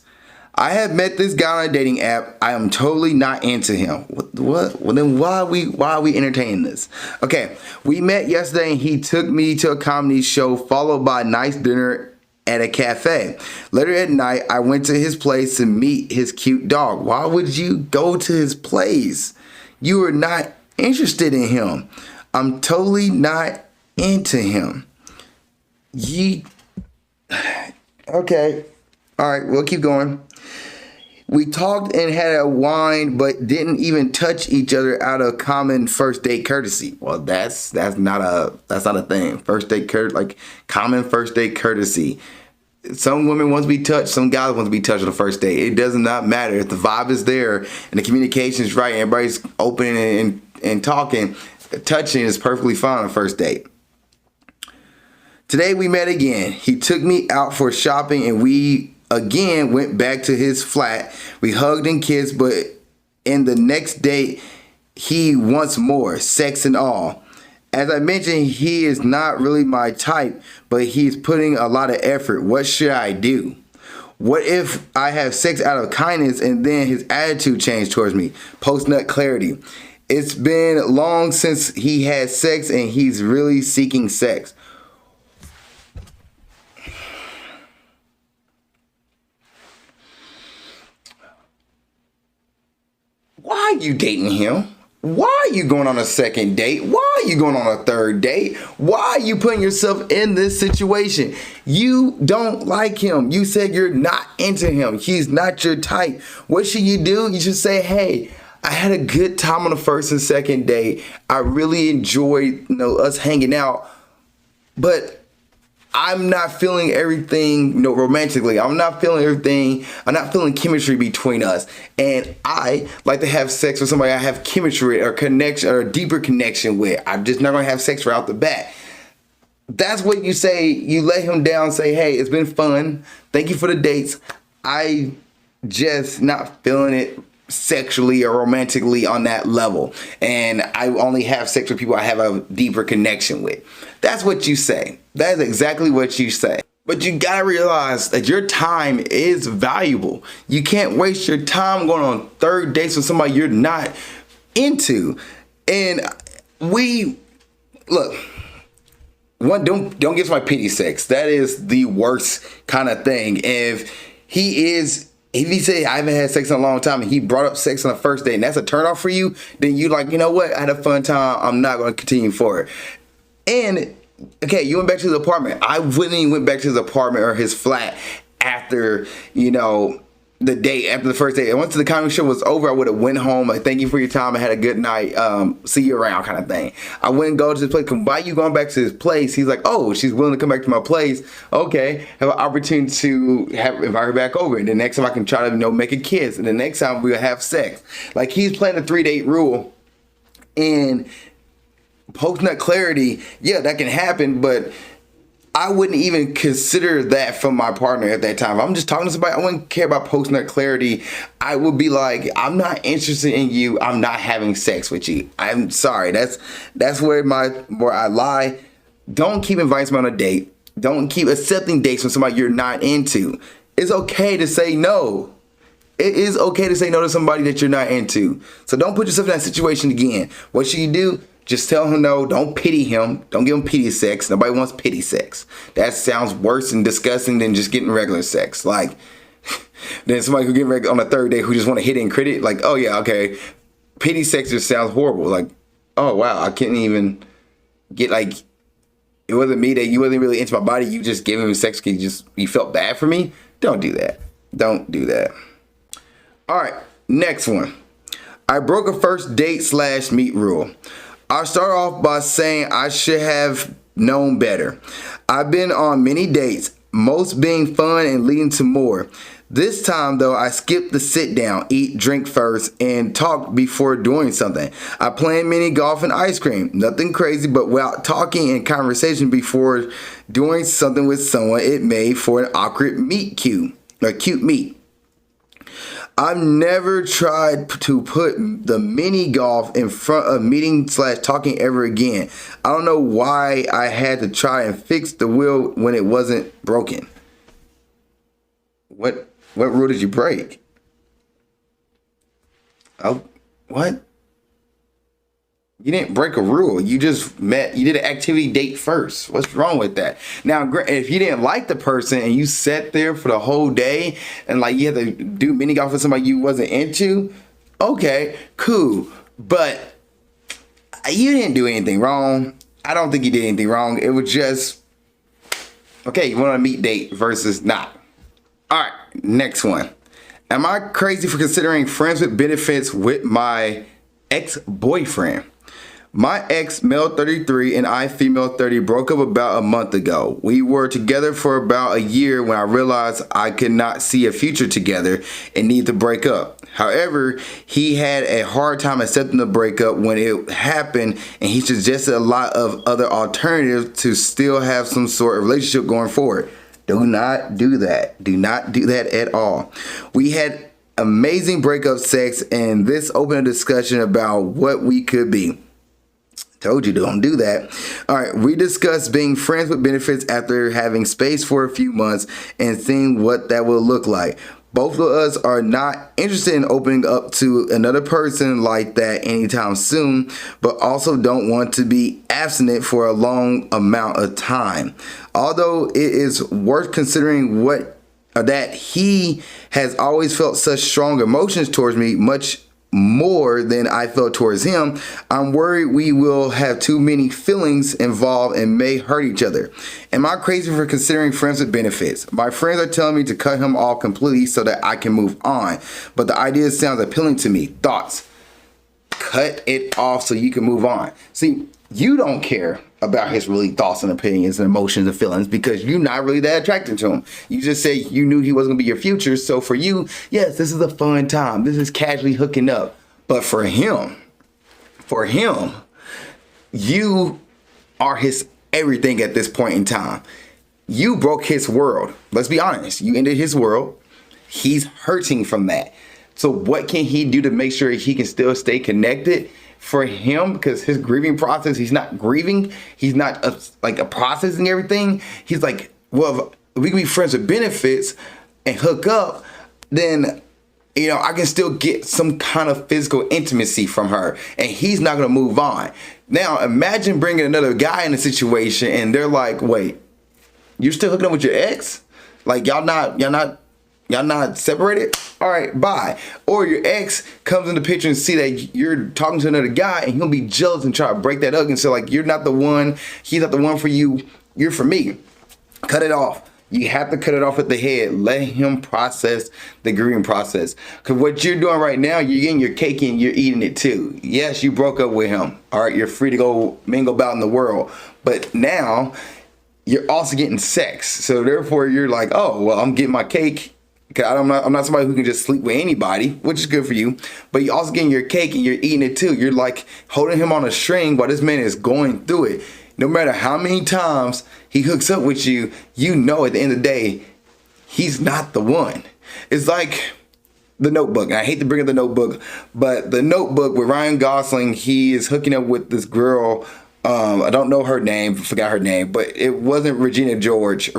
I have met this guy on a dating app. I am totally not into him. What? Well, then why are we entertaining this? Okay, we met yesterday and he took me to a comedy show followed by a nice dinner at a cafe. Later at night, I went to his place to meet his cute dog. Why would you go to his place? You are not interested in him. I'm totally not into him. Ye. Okay. All right, we'll keep going. We talked and had a wine, but didn't even touch each other out of common first date courtesy. Well, that's not a thing. First date common first date courtesy. Some women want to be touched. Some guys want to be touched on the first date. It does not matter if the vibe is there and the communication is right. And everybody's open and talking. Touching is perfectly fine on the first date. Today we met again. He took me out for shopping and we again went back to his flat. We hugged and kissed, but in the next date, he wants more, sex and all. As I mentioned, he is not really my type, but he's putting a lot of effort. What should I do? What if I have sex out of kindness and then his attitude changed towards me? Post-nut clarity. It's been long since he had sex and he's really seeking sex. Why are you dating him? Why are you going on a second date? Why are you going on a third date? Why are you putting yourself in this situation? You don't like him. You said you're not into him. He's not your type. What should you do? You should say, hey, I had a good time on the first and second date. I really enjoyed, us hanging out, but I'm not feeling everything, romantically. I'm not feeling everything. I'm not feeling chemistry between us. And I like to have sex with somebody I have chemistry or connection or a deeper connection with. I'm just not going to have sex right off the bat. That's what you say. You let him down, say, hey, it's been fun. Thank you for the dates. I just not feeling it sexually or romantically on that level. And I only have sex with people I have a deeper connection with. That's what you say. That is exactly what you say. But you gotta realize that your time is valuable. You can't waste your time going on third dates with somebody you're not into. And don't give my pity sex. That is the worst kind of thing. If he said I haven't had sex in a long time and he brought up sex on the first date and that's a turnoff for you, then you like, you know what? I had a fun time. I'm not going to continue forward. And okay, you went back to the apartment. I wouldn't even went back to his apartment or his flat after, the date, after the first date. And once the comedy show was over, I would have went home. Like, thank you for your time. I had a good night. See you around kind of thing. I wouldn't go to this place. Why you going back to this place? He's like, oh, she's willing to come back to my place. Okay. Have an opportunity to invite her back over. And the next time I can try to, make a kiss. And the next time we'll have sex. Like, he's playing a 3-date rule. And post-nut clarity, yeah, that can happen, but I wouldn't even consider that from my partner at that time. If I'm just talking to somebody, I wouldn't care about post-nut clarity. I would be like, I'm not interested in you. I'm not having sex with you. I'm sorry. That's where I lie. Don't keep inviting me on a date. Don't keep accepting dates from somebody you're not into. It's okay to say no. It is okay to say no to somebody that you're not into. So don't put yourself in that situation again. What should you do? Just tell him no. Don't pity him. Don't give him pity sex. Nobody wants pity sex. That sounds worse and disgusting than just getting regular sex. Like, then somebody who get on a third date who just want to hit it and crit it. Like, oh yeah, okay. Pity sex just sounds horrible. Like, oh wow, I couldn't even get it wasn't me that you wasn't really into my body. You just gave him sex because you felt bad for me. Don't do that. Don't do that. All right, next one. I broke a first date / meet rule. I'll start off by saying I should have known better. I've been on many dates, most being fun and leading to more. This time though, I skipped the sit down, eat, drink first, and talk before doing something. I planned mini golf and ice cream. Nothing crazy, but without talking and conversation before doing something with someone, it made for an awkward cute meet. I've never tried to put the mini golf in front of meeting / talking ever again. I don't know why I had to try and fix the wheel when it wasn't broken. What rule did you break? Oh, what? You didn't break a rule. You just met. You did an activity date first. What's wrong with that? Now, if you didn't like the person and you sat there for the whole day and you had to do mini golf with somebody you wasn't into, okay, cool. But You didn't do anything wrong. I don't think you did anything wrong. It was just, okay, you want a meet date versus not. All right, next one. Am I crazy for considering friends with benefits with my ex-boyfriend? My ex, male 33, and I, female 30, broke up about a month ago. We were together for about a year when I realized I could not see a future together and need to break up. However, he had a hard time accepting the breakup when it happened, and he suggested a lot of other alternatives to still have some sort of relationship going forward. Do not do that. Do not do that at all. We had amazing breakup sex, and this opened a discussion about what we could be. Told you, don't do that. All right, we discussed being friends with benefits after having space for a few months and seeing what that will look like. Both of us are not interested in opening up to another person like that anytime soon, but also don't want to be abstinent for a long amount of time. Although it is worth considering that he has always felt such strong emotions towards me, much more than I felt towards him, I'm worried we will have too many feelings involved and may hurt each other. Am I crazy for considering friends with benefits? My friends are telling me to cut him off completely so that I can move on, but the idea sounds appealing to me. Thoughts? Cut it off so you can move on. See, you don't care about his really thoughts and opinions and emotions and feelings because you're not really that attracted to him. You just say you knew he wasn't going to be your future. So for you, yes, this is a fun time. This is casually hooking up. But for him, you are his everything at this point in time. You broke his world. Let's be honest. You ended his world. He's hurting from that. So what can he do to make sure he can still stay connected? For him, because his grieving process, he's not grieving. He's not a processing everything. He's like, well, if we can be friends with benefits and hook up, then, I can still get some kind of physical intimacy from her. And he's not going to move on. Now, imagine bringing another guy in a situation and they're like, wait, you're still hooking up with your ex? Like, y'all not separated? All right, bye. Or your ex comes in the picture and see that you're talking to another guy and he'll be jealous and try to break that up and say like, you're not the one, he's not the one for you, you're for me. Cut it off. You have to cut it off at the head. Let him process the grieving process. Because what you're doing right now, you're getting your cake and you're eating it too. Yes, you broke up with him. All right, you're free to go mingle about in the world. But now you're also getting sex. So therefore you're like, oh, well, I'm getting my cake. I'm not somebody who can just sleep with anybody, which is good for you. But you're also getting your cake and you're eating it too. You're like holding him on a string while this man is going through it. No matter how many times he hooks up with you, you know at the end of the day, he's not the one. It's like The Notebook. And I hate to bring up The Notebook, but The Notebook with Ryan Gosling, he is hooking up with this girl. I don't know her name, forgot her name, but it wasn't Regina George.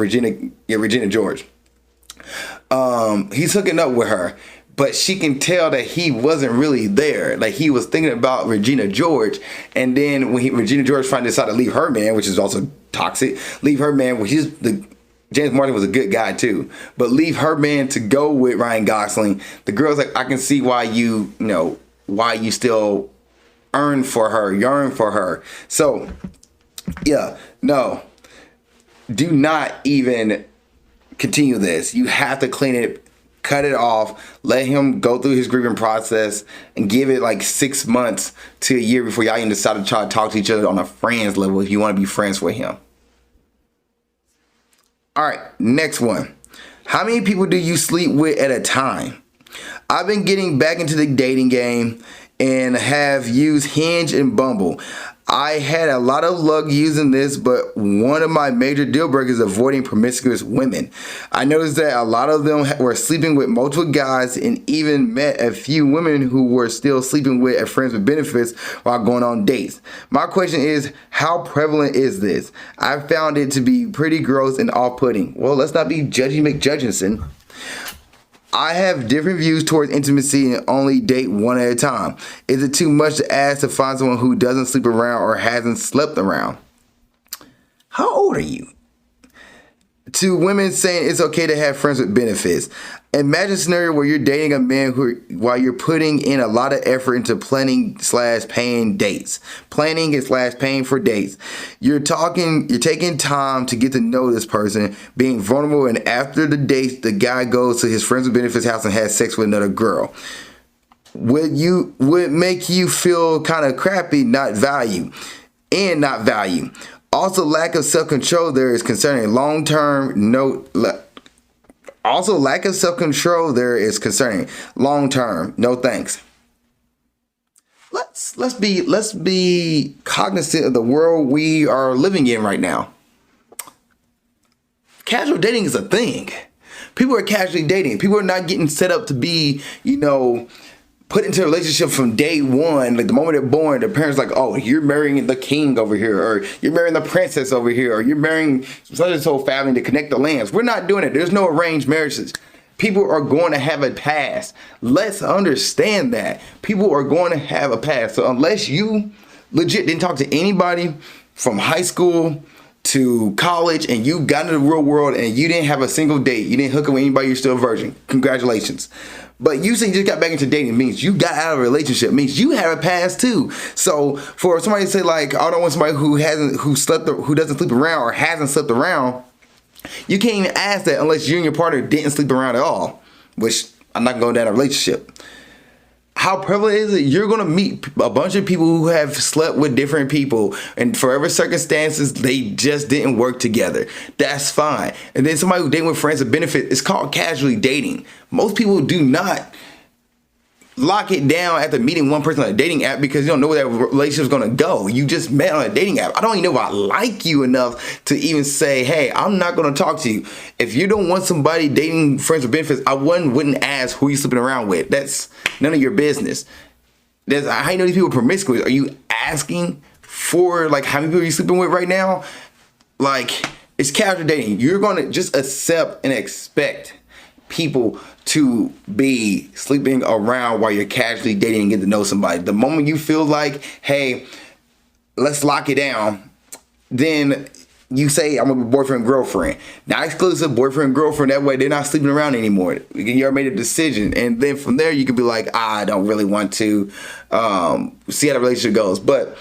He's hooking up with her, but she can tell that he wasn't really there. Like he was thinking about Regina George, and then when Regina George finally decided to leave her man, which is also toxic, leave her man. Well, James Martin was a good guy too, but leave her man to go with Ryan Gosling. The girl's like, I can see why why you still yearn for her. So, yeah, no, do not even continue this. You have to clean it, cut it off, let him go through his grieving process, and give it like 6 months to a year before y'all even decide to try to talk to each other on a friends level if you want to be friends with him. All right, next one. How many people do you sleep with at a time? I've been getting back into the dating game and have used Hinge and Bumble. I had a lot of luck using this, but one of my major deal breakers is avoiding promiscuous women. I noticed that a lot of them were sleeping with multiple guys and even met a few women who were still sleeping with a friends with benefits while going on dates. My question is, how prevalent is this? I found it to be pretty gross and off-putting. Well, let's not be judgy McJudginson. I have different views towards intimacy and only date one at a time. Is it too much to ask to find someone who doesn't sleep around or hasn't slept around? How old are you To women saying it's okay to have friends with benefits. Imagine a scenario where you're dating a man while you're putting in a lot of effort into planning / paying dates. Planning / paying for dates. You're taking time to get to know this person, being vulnerable, and after the dates, the guy goes to his friends with benefits house and has sex with another girl. Would make you feel kind of crappy, not value. Also, lack of self-control there is concerning. Lack of self-control there is concerning. Long-term, no thanks. Let's be cognizant of the world we are living in right now. Casual dating is a thing. People are casually dating. People are not getting set up to be, put into a relationship from day one. Like the moment they're born, their parents like, oh, you're marrying the king over here, or you're marrying the princess over here, or you're marrying such and so family to connect the lands. We're not doing it. There's no arranged marriages. People are going to have a past. Let's understand that. People are going to have a past. So unless you legit didn't talk to anybody from high school to college and you got into the real world and you didn't have a single date, you didn't hook up with anybody, you're still a virgin. Congratulations. But you saying you just got back into dating means you got out of a relationship, means you have a past too. So for somebody to say like, I don't want somebody who doesn't sleep around or hasn't slept around, you can't even ask that unless you and your partner didn't sleep around at all, which I'm not going down a relationship. How prevalent is it? You're going to meet a bunch of people who have slept with different people, and for whatever circumstances, they just didn't work together. That's fine. And then somebody who dating with friends with benefit, it's called casually dating. Most people do not lock it down after meeting one person on a dating app because you don't know where that relationship is going to go. You just met on a dating app. I don't even know if I like you enough to even say, hey, I'm not going to talk to you. If you don't want somebody dating friends with benefits, I wouldn't ask who you sleeping around with. That's none of your business. How you know these people are promiscuous? Are you asking for like how many people are you sleeping with right now? Like, it's casual dating. You're going to just accept and expect people to be sleeping around while you're casually dating and get to know somebody. The moment you feel like, hey, let's lock it down, then you say, I'm a boyfriend, girlfriend. Not exclusive, boyfriend, girlfriend. That way they're not sleeping around anymore. You already made a decision. And then from there, you can be like, I don't really want to see how the relationship goes. But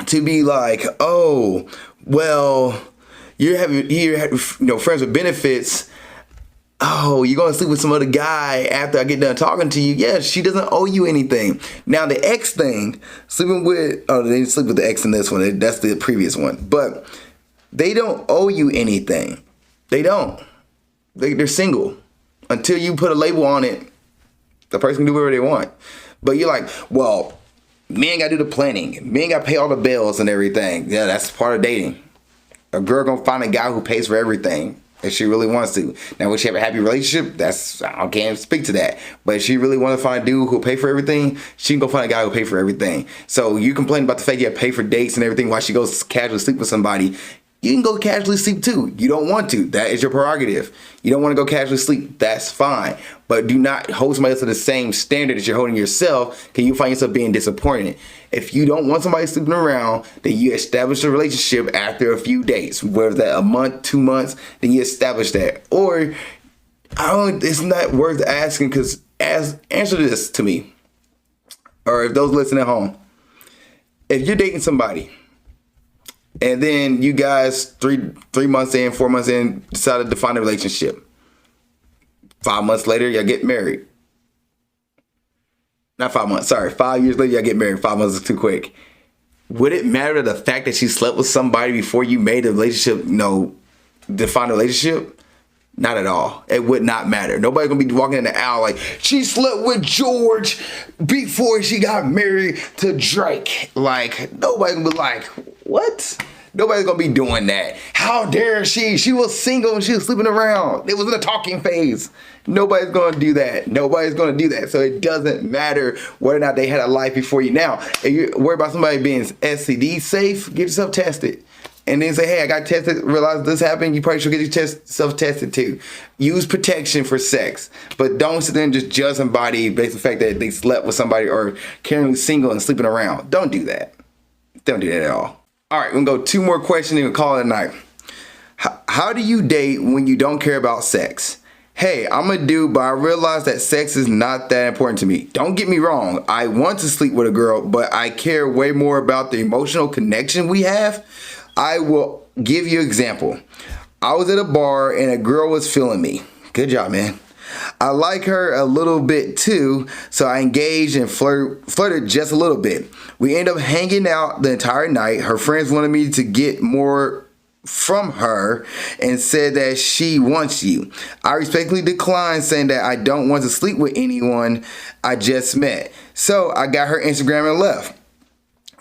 to be like, oh, well, you're friends with benefits. Oh, you're going to sleep with some other guy after I get done talking to you. Yeah, she doesn't owe you anything. Now, the ex thing, they didn't sleep with the ex in this one. That's the previous one. But they don't owe you anything. They don't. They're single. Until you put a label on it, the person can do whatever they want. But you're like, well, men got to do the planning. Men got to pay all the bills and everything. Yeah, that's part of dating. A girl going to find a guy who pays for everything if she really wants to. Now, would she have a happy relationship? I can't speak to that. But if she really wants to find a dude who'll pay for everything, she can go find a guy who'll pay for everything. So you complain about the fact you have to pay for dates and everything while she goes casually sleep with somebody. You can go casually sleep too. You don't want to. That is your prerogative. You don't want to go casually sleep. That's fine. But do not hold somebody else to the same standard that you're holding yourself, because you find yourself being disappointed. If you don't want somebody sleeping around, then you establish a relationship after a few days. Whether that a month, 2 months, then you establish that. Or it's not worth asking, because answer this to me. Or if those listening at home. If you're dating somebody, and then you guys 3 months in, 4 months in, decided to find a relationship. 5 months later, y'all get married. Not 5 months, sorry. 5 years later, y'all get married. 5 months is too quick. Would it matter the fact that she slept with somebody before you made a relationship, define a relationship? Not at all. It would not matter. Nobody's going to be walking in the aisle like, she slept with George before she got married to Drake. Like, nobody's going to be like, what? Nobody's going to be doing that. How dare she? She was single and she was sleeping around. It was in a talking phase. Nobody's going to do that. Nobody's going to do that. So it doesn't matter whether or not they had a life before you. Now, if you're worried about somebody being STD safe, get yourself tested. And then say, hey, I got tested, realize this happened. You probably should get yourself tested too. Use protection for sex. But don't sit there and just judge somebody based on the fact that they slept with somebody or currently single and sleeping around. Don't do that. Don't do that at all. All right, we're going to go 2 more questions and we'll call it a night. How do you date when you don't care about sex? Hey, I'm a dude, but I realize that sex is not that important to me. Don't get me wrong, I want to sleep with a girl, but I care way more about the emotional connection we have. I will give you an example. I was at a bar and a girl was feeling me. Good job, man. I like her a little bit too, so I engaged and flirted just a little bit. We ended up hanging out the entire night. Her friends wanted me to get more from her and said that she wants you. I respectfully declined, saying that I don't want to sleep with anyone I just met. So I got her Instagram and left.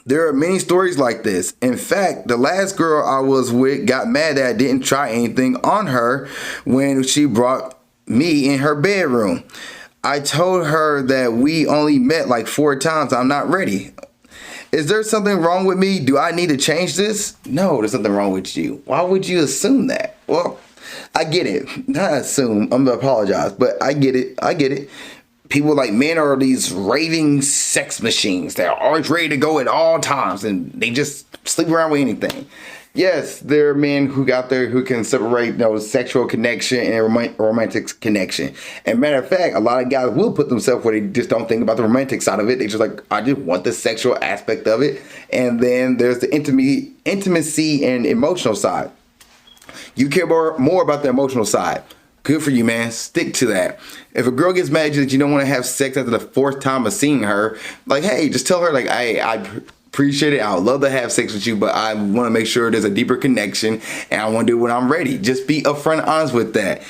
There are many stories like this. In fact, the last girl I was with got mad that I didn't try anything on her when she brought me in her bedroom. I told her that we only met like 4 times. I'm not ready. Is there something wrong with me? Do I need to change this? No, there's nothing wrong with you. Why would you assume that? Well, I get it. Not assume. I'm gonna apologize, but I get it. I get it. People like men are these raving sex machines. They're always ready to go at all times, and they just sleep around with anything. Yes, there are men who got there who can separate sexual connection and romantic connection. And matter of fact, a lot of guys will put themselves where they just don't think about the romantic side of it. They just like, I just want the sexual aspect of it. And then there's the intimacy and emotional side. You care more about the emotional side. Good for you, man. Stick to that. If a girl gets mad at you that you don't want to have sex after the 4th time of seeing her, like, hey, just tell her, like, I appreciate it. I would love to have sex with you, but I want to make sure there's a deeper connection and I want to do it when I'm ready. Just be upfront and honest with that.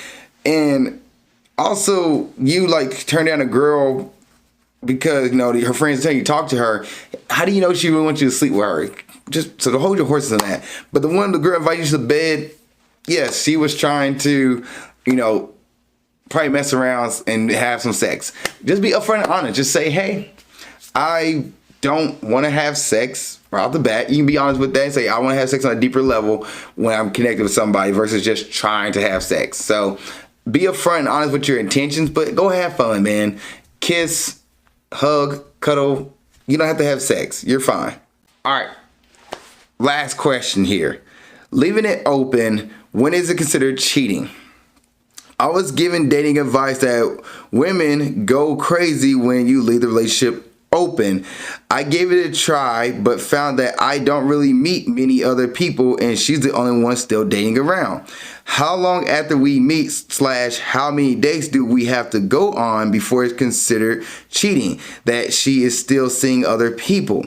And also, you like turn down a girl because, her friends tell you talk to her. How do you know she really wants you to sleep with her? Just so to hold your horses on that. But the girl invited you to bed, yes, she was trying to, probably mess around and have some sex. Just be upfront and honest. Just say, hey, I don't want to have sex right off the bat. You can be honest with that and say, I want to have sex on a deeper level when I'm connected with somebody versus just trying to have sex. So be upfront and honest with your intentions, but go have fun, man. Kiss, hug, cuddle. You don't have to have sex. You're fine. All right. Last question here. Leaving it open, when is it considered cheating? I was given dating advice that women go crazy when you leave the relationship open. I gave it a try, but found that I don't really meet many other people and she's the only one still dating around. How long after we meet / how many dates do we have to go on before it's considered cheating that she is still seeing other people?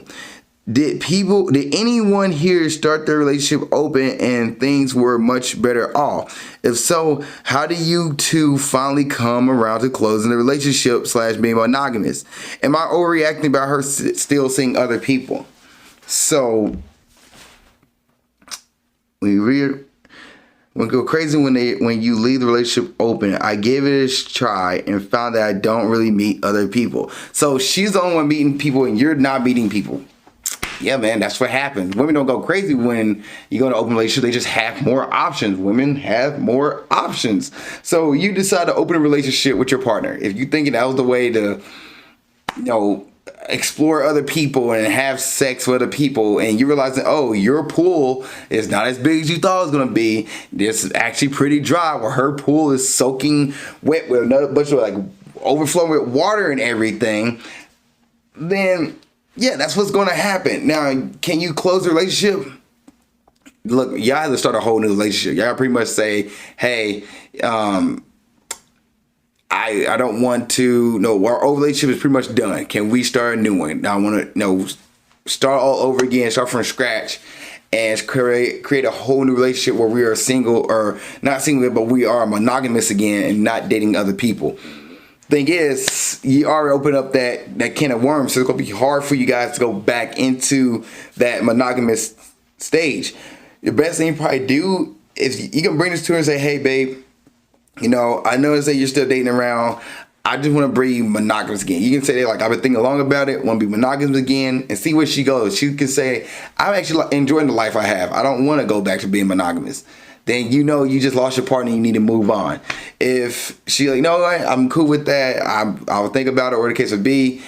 Did anyone here start their relationship open and things were much better off? If so, how do you two finally come around to closing the relationship / being monogamous? Am I overreacting about her still seeing other people? So we go crazy when you leave the relationship open. I gave it a try and found that I don't really meet other people. So she's the only one meeting people and you're not meeting people. Yeah, man, that's what happens. Women don't go crazy when you go to open relationship. They just have more options. Women have more options. So you decide to open a relationship with your partner. If you thinking that was the way to, explore other people and have sex with other people, and you realize that, oh, your pool is not as big as you thought it was going to be. This is actually pretty dry, where her pool is soaking wet with another bunch of overflowing with water and everything. Then yeah, that's what's going to happen. Now, can you close the relationship? Look, y'all have to start a whole new relationship. Y'all pretty much say, hey, I don't want to, our old relationship is pretty much done. Can we start a new one? Now I want to, start all over again, start from scratch and create a whole new relationship where we are single, or not single, but we are monogamous again and not dating other people. Thing is, you already opened up that can of worms, so it's gonna be hard for you guys to go back into that monogamous stage. The best thing you probably do is you can bring this to her and say, hey babe, I noticed that you're still dating around. I just want to bring monogamous again. You can say that, like, I've been thinking long about it, want to be monogamous again, and see where she goes. She can say, I'm actually enjoying the life I have. I don't want to go back to being monogamous. Then you just lost your partner and you need to move on. If she I'm cool with that, I'll think about it, or the case would be,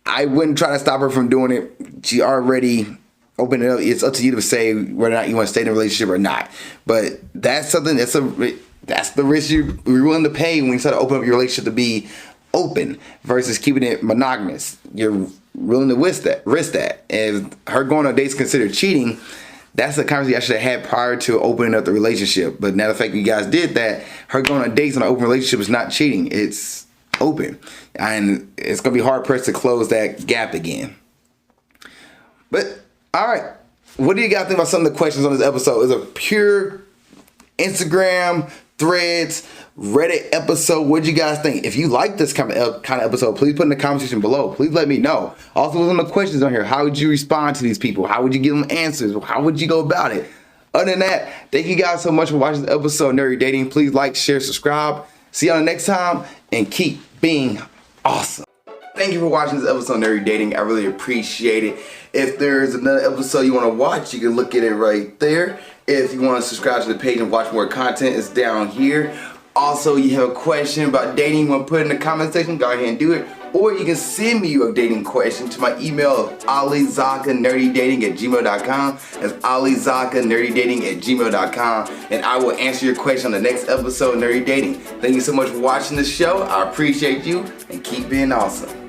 I wouldn't try to stop her from doing it. She already open it up. It's up to you to say whether or not you want to stay in a relationship or not. But that's something that's the risk you're willing to pay when you start to open up your relationship to be open versus keeping it monogamous. You're willing to risk that. If her going on dates considered cheating, that's the conversation I should have had prior to opening up the relationship. But now the fact that you guys did that, her going on dates in an open relationship is not cheating. It's open. And it's going to be hard pressed to close that gap again. But, all right. What do you guys think about some of the questions on this episode? It's a pure Instagram, Threads, Reddit episode. What do you guys think? If you like this kind of episode, please put in the comment section below. Please let me know. Also, what's on the questions on here? How would you respond to these people? How would you give them answers? How would you go about it? Other than that, thank you guys so much for watching this episode of Nerdy Dating. Please like, share, subscribe. See y'all next time, and keep being awesome. Thank you for watching this episode of Nerdy Dating. I really appreciate it. If there's another episode you want to watch, you can look at it right there. If you want to subscribe to the page and watch more content, it's down here. Also, you have a question about dating, you want to put it in the comment section, go ahead and do it. Or you can send me your dating question to my email of alizakkanerdydating@gmail.com. That's alizakkanerdydating@gmail.com. And I will answer your question on the next episode of Nerdy Dating. Thank you so much for watching the show. I appreciate you, and keep being awesome.